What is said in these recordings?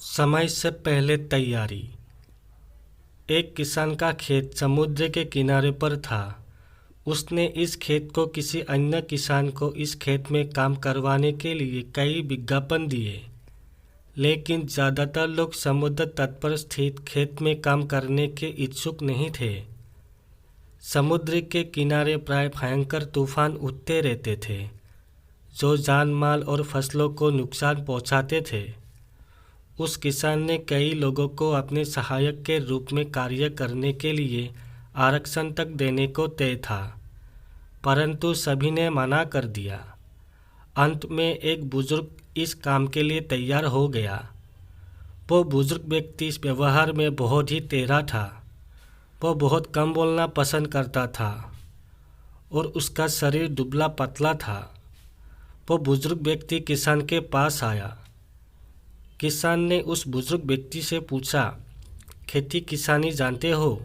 समय से पहले तैयारी। एक किसान का खेत समुद्र के किनारे पर था। उसने इस खेत को किसी अन्य किसान को इस खेत में काम करवाने के लिए कई विज्ञापन दिए, लेकिन ज़्यादातर लोग समुद्र तट पर स्थित खेत में काम करने के इच्छुक नहीं थे। समुद्र के किनारे प्राय भयंकर तूफान उठते रहते थे, जो जान माल और फसलों को नुकसान पहुंचाते थे। उस किसान ने कई लोगों को अपने सहायक के रूप में कार्य करने के लिए आरक्षण तक देने को तय था, परंतु सभी ने मना कर दिया। अंत में एक बुजुर्ग इस काम के लिए तैयार हो गया। वो बुजुर्ग व्यक्ति इस व्यवहार में बहुत ही टेढ़ा था। वो बहुत कम बोलना पसंद करता था और उसका शरीर दुबला पतला था। वो बुजुर्ग व्यक्ति किसान के पास आया। किसान ने उस बुजुर्ग व्यक्ति से पूछा, खेती किसानी जानते हो?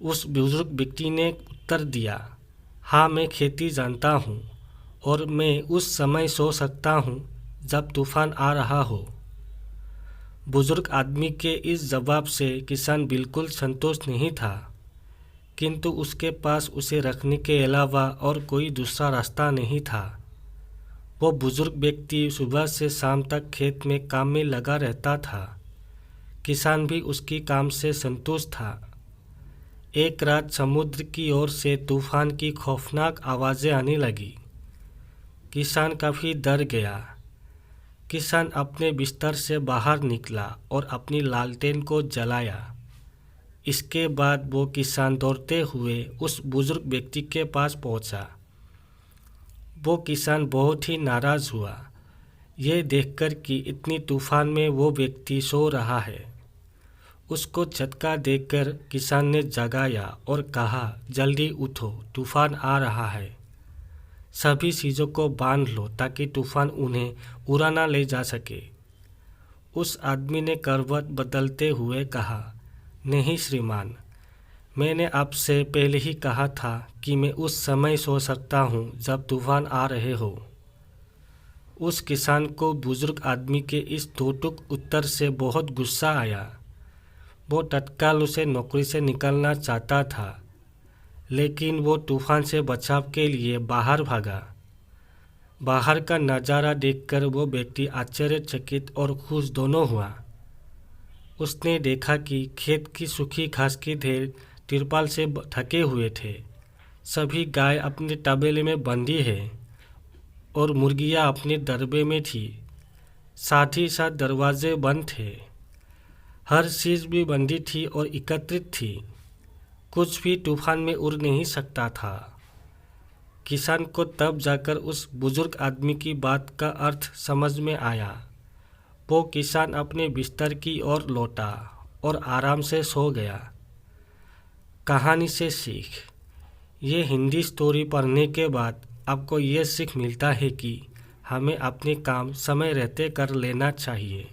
उस बुजुर्ग व्यक्ति ने उत्तर दिया, हाँ, मैं खेती जानता हूँ और मैं उस समय सो सकता हूँ जब तूफान आ रहा हो। बुजुर्ग आदमी के इस जवाब से किसान बिल्कुल संतुष्ट नहीं था, किंतु उसके पास उसे रखने के अलावा और कोई दूसरा रास्ता नहीं था। वो बुजुर्ग व्यक्ति सुबह से शाम तक खेत में काम में लगा रहता था। किसान भी उसकी काम से संतुष्ट था। एक रात समुद्र की ओर से तूफान की खौफनाक आवाज़ें आने लगी। किसान काफ़ी डर गया। किसान अपने बिस्तर से बाहर निकला और अपनी लालटेन को जलाया। इसके बाद वो किसान दौड़ते हुए उस बुजुर्ग व्यक्ति के पास पहुंचा। वो किसान बहुत ही नाराज़ हुआ, ये देखकर कि इतनी तूफान में वो व्यक्ति सो रहा है। उसको झटका देकर किसान ने जगाया और कहा, जल्दी उठो, तूफान आ रहा है। सभी चीज़ों को बांध लो ताकि तूफान उन्हें उड़ा ना ले जा सके। उस आदमी ने करवट बदलते हुए कहा, नहीं श्रीमान, मैंने आपसे पहले ही कहा था कि मैं उस समय सो सकता हूँ जब तूफान आ रहे हो। उस किसान को बुजुर्ग आदमी के इस टूटक उत्तर से बहुत गुस्सा आया। वो तत्काल उसे नौकरी से निकालना चाहता था, लेकिन वो तूफान से बचाव के लिए बाहर भागा। बाहर का नज़ारा देखकर वो व्यक्ति आश्चर्यचकित और खुश दोनों हुआ। उसने देखा कि खेत की सूखी घास के ढेर तिरपाल से ढके हुए थे। सभी गाय अपने तबेले में बंधी है और मुर्गियां अपने दरबे में थी। साथ ही साथ दरवाजे बंद थे। हर चीज़ भी बंधी थी और एकत्रित थी। कुछ भी तूफान में उड़ नहीं सकता था। किसान को तब जाकर उस बुजुर्ग आदमी की बात का अर्थ समझ में आया। वो किसान अपने बिस्तर की ओर लौटा और आराम से सो गया। कहानी से सीख। ये हिंदी स्टोरी पढ़ने के बाद आपको ये सीख मिलता है कि हमें अपने काम समय रहते कर लेना चाहिए।